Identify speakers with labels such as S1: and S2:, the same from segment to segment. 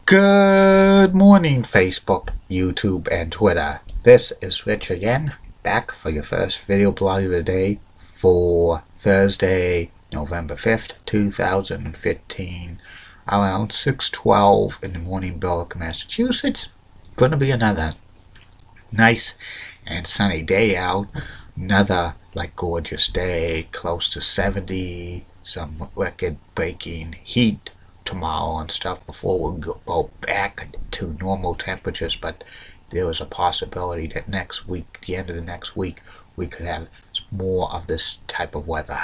S1: Good morning, Facebook, YouTube, and Twitter. This is Rich again, back for your first video blog of the day for Thursday, November 5th, 2015, around 6:12 in the morning, Berwick, Massachusetts. Gonna be another nice and sunny day out. Another gorgeous day, close to 70, some record-breaking heat tomorrow and stuff before we go back to normal temperatures, but there is a possibility that next week, the end of the next week, we could have more of this type of weather.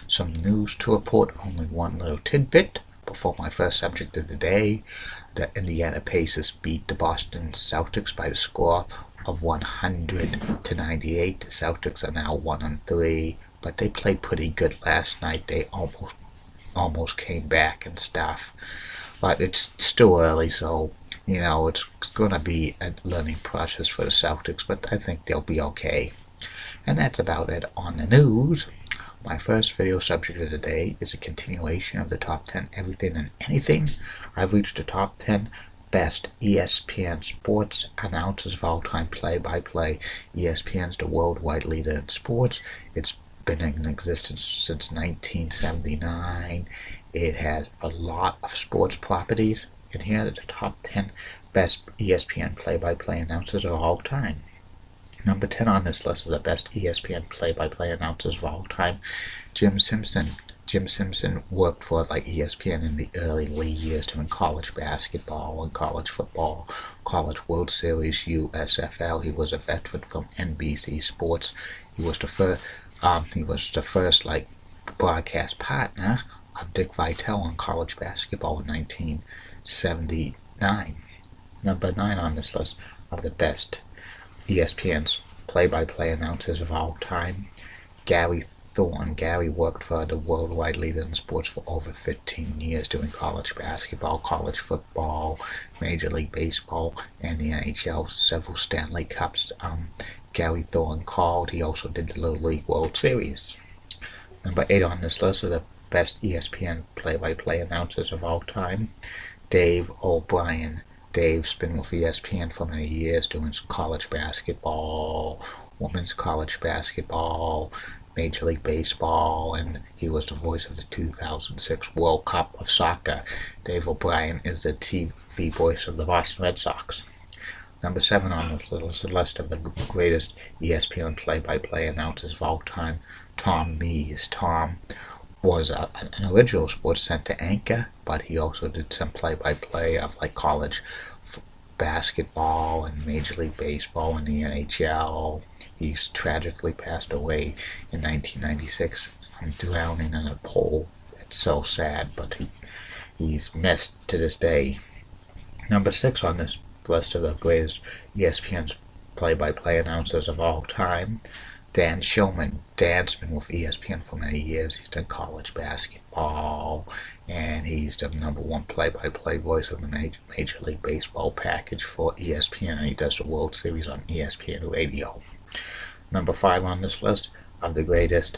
S1: Some news to report, only one little tidbit before my first subject of the day. The Indiana Pacers beat the Boston Celtics by the score of 100-98. The Celtics are now 1-3, but they played pretty good last night. They almost came back and stuff, but it's still early, so it's going to be a learning process for the Celtics, but I think they'll be okay. And that's about it on the news. My first video subject of the day is a continuation of the top 10 everything and anything. I've reached the top 10 best ESPN sports announcers of all time, play-by-play. ESPN's the worldwide leader in sports. It's been in existence since 1979. It has a lot of sports properties, and here are the top 10 best ESPN play-by-play announcers of all time. Number 10 on this list of the best ESPN play-by-play announcers of all time, Jim Simpson. Jim Simpson worked for ESPN in the early years doing college basketball and college football, college World Series, USFL. He was a veteran from NBC Sports. He was the first broadcast partner of Dick Vitale on college basketball in 1979. Number 9 on this list of the best ESPN's play-by-play announcers of all time, Gary Thorne. Gary worked for the worldwide leader in sports for over 15 years doing college basketball, college football, Major League Baseball, and the NHL, several Stanley Cups. Gary Thorne called. He also did the Little League World Series. Number 8 on this list of the best ESPN play-by-play announcers of all time, Dave O'Brien. Dave's been with ESPN for many years doing college basketball, women's college basketball, Major League Baseball, and he was the voice of the 2006 World Cup of Soccer. Dave O'Brien is the TV voice of the Boston Red Sox. Number 7 on the list of the greatest ESPN play-by-play announcers of all time, Tom Mees. Tom was an original Sports Center anchor, but he also did some play-by-play of college basketball and Major League Baseball and the NHL. He's tragically passed away in 1996 from drowning in a pool. It's so sad, but he's missed to this day. Number 6 on this list of the greatest ESPN's play-by-play announcers of all time, Dan Shulman. Dan's been with ESPN for many years. He's done college basketball, and he's the number 1 play-by-play voice of the Major League Baseball package for ESPN, and he does the World Series on ESPN Radio. Number 5 on this list of the greatest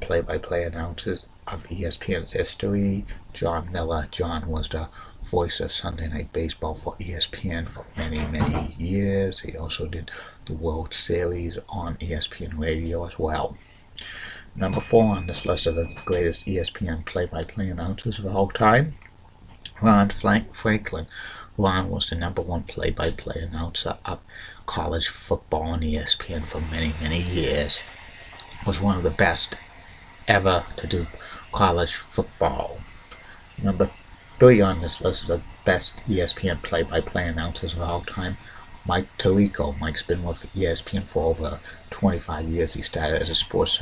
S1: play-by-play announcers of ESPN's history, John Miller. John was the voice of Sunday Night Baseball for ESPN for many years. He also did the World Series on ESPN Radio as well. Number 4 on this list of the greatest ESPN play-by-play announcers of all time, Ron Franklin. Ron was the number 1 play-by-play announcer of college football on ESPN for many years. Was one of the best ever to do college football. Number 3 on this list of the best ESPN play-by-play announcers of all time, Mike Tirico. Mike's been with ESPN for over 25 years. He started as a sports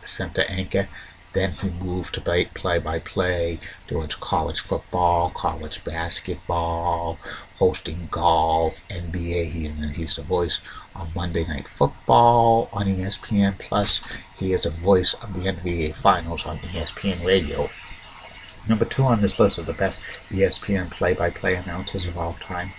S1: center anchor. Then he moved to play-by-play, doing college football, college basketball, hosting golf, NBA. He's the voice of Monday Night Football on ESPN. Plus, he is the voice of the NBA Finals on ESPN Radio. Number 2 on this list of the best ESPN play-by-play announcers of all time,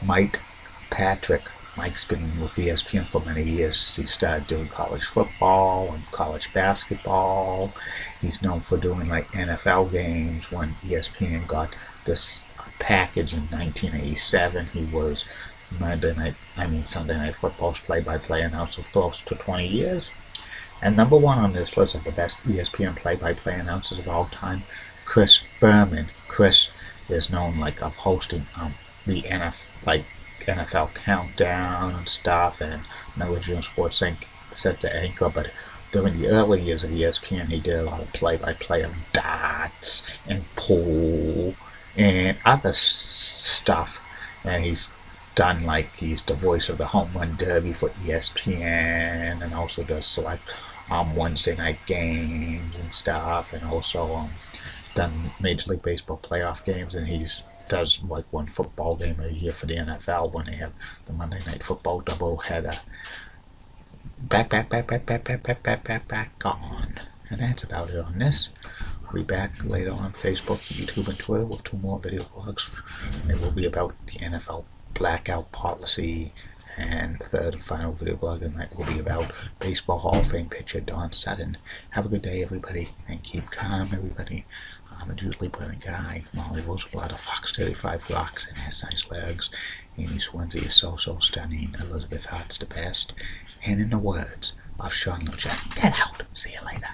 S1: Mike Patrick. Mike's been with ESPN for many years. He started doing college football and college basketball. He's known for doing NFL games when ESPN got this package in 1987. He was Sunday Night Football's play-by-play announcer for close to 20 years. And number one on this list of the best ESPN play-by-play announcers of all time, Chris Berman. Chris is known of hosting the NFL Countdown and stuff, and Religion Sports Inc. set to anchor. But during the early years of ESPN, he did a lot of play-by-play of darts and pool and other stuff. And he's done he's the voice of the Home Run Derby for ESPN, and also does select Wednesday night games and stuff, and also done Major League Baseball playoff games, and he's does one football game a year for the NFL when they have the Monday Night Football doubleheader. Back on. And that's about it on this. We'll be back later on Facebook, YouTube, and Twitter with 2 more video blogs. It will be about the NFL blackout policy, and the third and final video blog of the night will be about Baseball Hall of Fame pitcher Don Sutton. Have a good day, everybody, and keep calm, everybody. I'm a Julie Brennan guy. Molly Rosenblatt, a Fox 35 rocks and has nice legs. Amy Swansea is so stunning. Elizabeth Hart's the best. And in the words of Sean Lucia, get out. See you later.